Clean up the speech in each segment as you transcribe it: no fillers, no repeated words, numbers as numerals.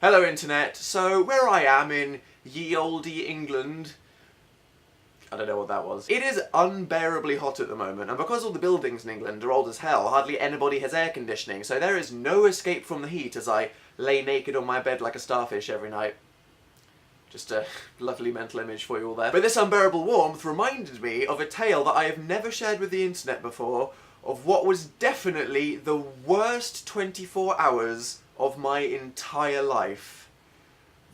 Hello internet, so where I am in ye olde England, I don't know what that was. It is unbearably hot at the moment, and because all the buildings in England are old as hell, hardly anybody has air conditioning, so there is no escape from the heat as I lay naked on my bed like a starfish every night. Just a lovely mental image for you all there. But this unbearable warmth reminded me of a tale that I have never shared with the internet before, of what was definitely the worst 24 hours of my entire life.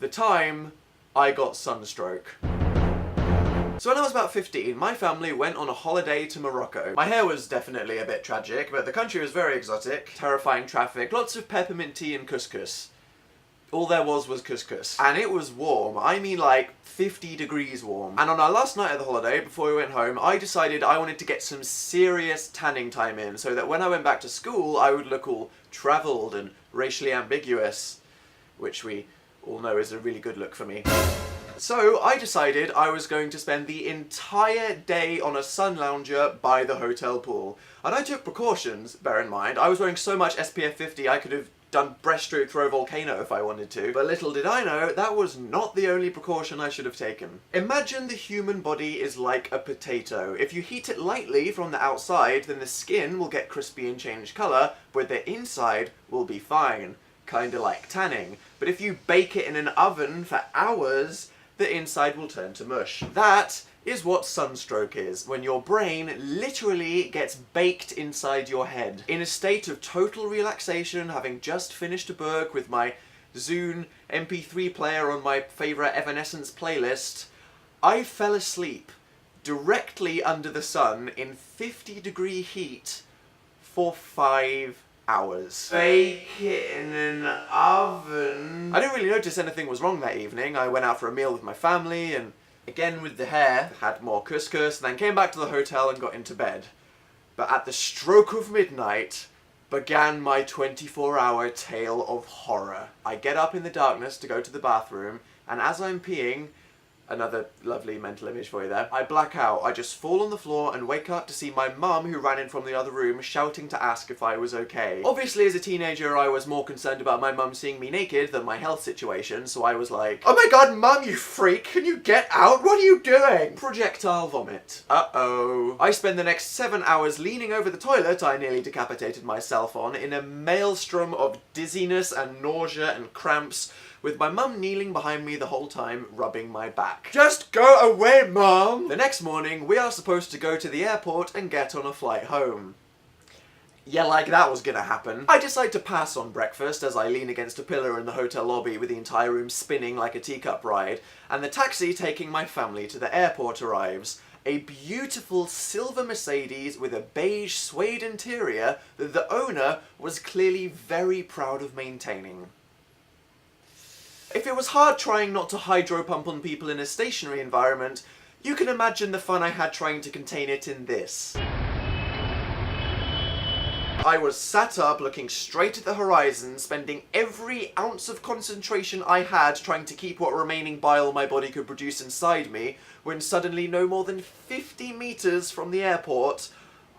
The time I got sunstroke. So when I was about 15, my family went on a holiday to Morocco. My hair was definitely a bit tragic, but the country was very exotic. Terrifying traffic, lots of peppermint tea and couscous. All there was couscous. And it was warm. I mean like 50 degrees warm. And on our last night of the holiday, before we went home, I decided I wanted to get some serious tanning time in so that when I went back to school, I would look all travelled and racially ambiguous, which we all know is a really good look for me. So I decided I was going to spend the entire day on a sun lounger by the hotel pool. And I took precautions, bear in mind. I was wearing so much SPF 50 I could have done breaststroke through a volcano if I wanted to. But little did I know, that was not the only precaution I should have taken. Imagine the human body is like a potato. If you heat it lightly from the outside, then the skin will get crispy and change colour, but the inside will be fine. Kinda like tanning. But if you bake it in an oven for hours, the inside will turn to mush. That is what sunstroke is, when your brain literally gets baked inside your head. In a state of total relaxation, having just finished a book with my Zune MP3 player on my favourite Evanescence playlist, I fell asleep directly under the sun in 50-degree heat for 5 hours. Bake it in an oven. I didn't really notice anything was wrong that evening. I went out for a meal with my family and again with the hair, had more couscous, and then came back to the hotel and got into bed. But at the stroke of midnight began my 24-hour tale of horror. I get up in the darkness to go to the bathroom, and as I'm peeing, another lovely mental image for you there, I black out. I just fall on the floor and wake up to see my mum, who ran in from the other room, shouting to ask if I was okay. Obviously, as a teenager, I was more concerned about my mum seeing me naked than my health situation, so I was like, "Oh my god, mum, you freak! Can you get out? What are you doing?" Projectile vomit. Uh-oh. I spend the next 7 hours leaning over the toilet I nearly decapitated myself on in a maelstrom of dizziness and nausea and cramps, with my mum kneeling behind me the whole time, rubbing my back. "Just go away, Mum!" The next morning, we are supposed to go to the airport and get on a flight home. Yeah, like that was gonna happen. I decide to pass on breakfast as I lean against a pillar in the hotel lobby with the entire room spinning like a teacup ride, and the taxi taking my family to the airport arrives. A beautiful silver Mercedes with a beige suede interior that the owner was clearly very proud of maintaining. If it was hard trying not to hydro-pump on people in a stationary environment, you can imagine the fun I had trying to contain it in this. I was sat up, looking straight at the horizon, spending every ounce of concentration I had trying to keep what remaining bile my body could produce inside me, when suddenly, no more than 50 meters from the airport,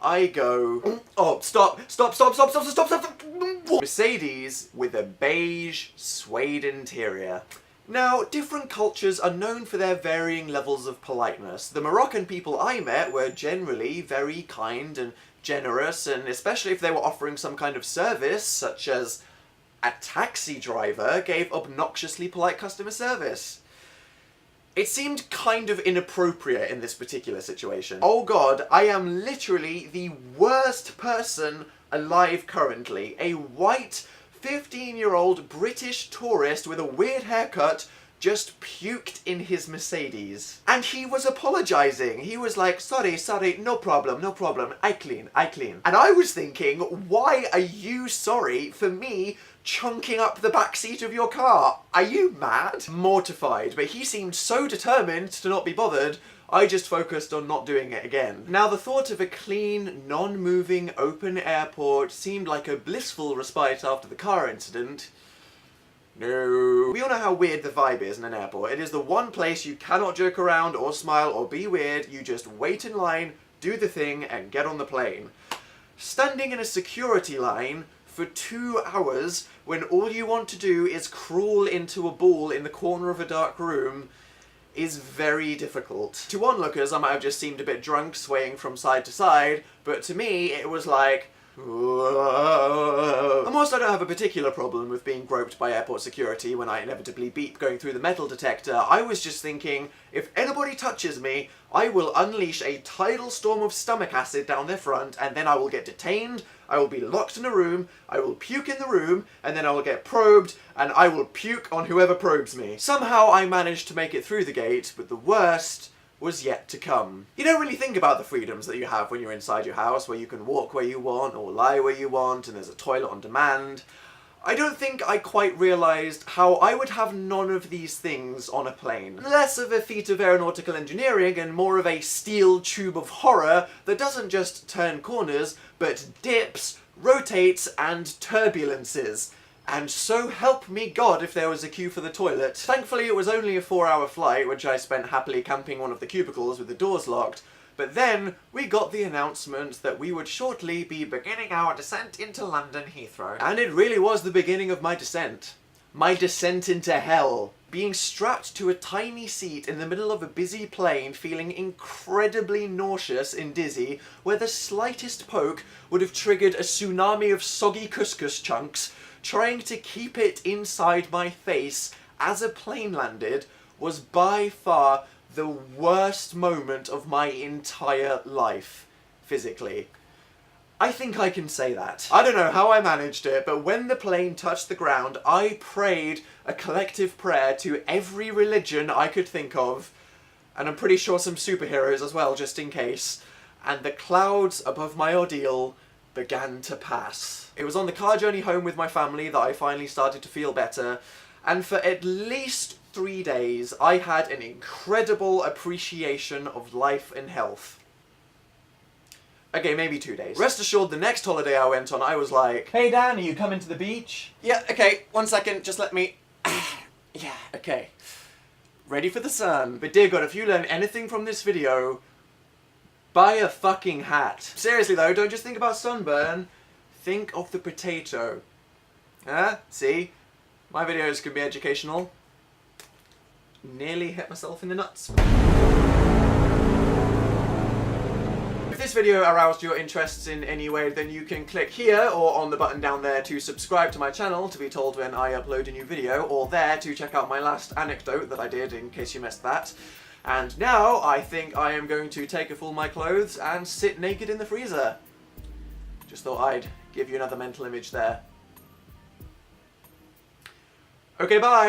I go, oh, stop. Mercedes with a beige suede interior. Now, different cultures are known for their varying levels of politeness. The Moroccan people I met were generally very kind and generous, and especially if they were offering some kind of service, such as a taxi driver gave obnoxiously polite customer service. It seemed kind of inappropriate in this particular situation. Oh god, I am literally the worst person alive currently. A white, 15-year-old British tourist with a weird haircut just puked in his Mercedes. And he was apologising. He was like, sorry, no problem, I clean. And I was thinking, why are you sorry for me chunking up the back seat of your car? Are you mad? Mortified, but he seemed so determined to not be bothered, I just focused on not doing it again. Now, the thought of a clean, non-moving, open airport seemed like a blissful respite after the car incident. No. We all know how weird the vibe is in an airport. It is the one place you cannot joke around or smile or be weird. You just wait in line, do the thing, and get on the plane. Standing in a security line for 2 hours when all you want to do is crawl into a ball in the corner of a dark room is very difficult. To onlookers, I might have just seemed a bit drunk, swaying from side to side, but to me, it was like, whoa. And whilst I don't have a particular problem with being groped by airport security when I inevitably beep going through the metal detector, I was just thinking, if anybody touches me, I will unleash a tidal storm of stomach acid down their front, and then I will get detained, I will be locked in a room, I will puke in the room, and then I will get probed, and I will puke on whoever probes me. Somehow I managed to make it through the gate, but the worst was yet to come. You don't really think about the freedoms that you have when you're inside your house, where you can walk where you want, or lie where you want, and there's a toilet on demand. I don't think I quite realised how I would have none of these things on a plane. Less of a feat of aeronautical engineering and more of a steel tube of horror that doesn't just turn corners, but dips, rotates, and turbulences. And so help me God if there was a queue for the toilet. Thankfully it was only a 4-hour flight, which I spent happily camping one of the cubicles with the doors locked. But then we got the announcement that we would shortly be beginning our descent into London Heathrow. And it really was the beginning of my descent. My descent into hell. Being strapped to a tiny seat in the middle of a busy plane, feeling incredibly nauseous and dizzy, where the slightest poke would have triggered a tsunami of soggy couscous chunks, trying to keep it inside my face as a plane landed, was by far the worst moment of my entire life, physically. I think I can say that. I don't know how I managed it, but when the plane touched the ground, I prayed a collective prayer to every religion I could think of, and I'm pretty sure some superheroes as well, just in case, and the clouds above my ordeal began to pass. It was on the car journey home with my family that I finally started to feel better, and for at least 3 days, I had an incredible appreciation of life and health. Okay, maybe 2 days. Rest assured, the next holiday I went on, I was like, "Hey Dan, are you coming to the beach?" "Yeah, okay, 1 second, just let me..." "Yeah, okay. Ready for the sun." But dear God, if you learn anything from this video, buy a fucking hat. Seriously though, don't just think about sunburn, think of the potato. See? My videos can be educational. Nearly hit myself in the nuts. If this video aroused your interests in any way, then you can click here or on the button down there to subscribe to my channel to be told when I upload a new video, or there to check out my last anecdote that I did in case you missed that. And now I think I am going to take off all my clothes and sit naked in the freezer. Just thought I'd give you another mental image there. Okay, bye!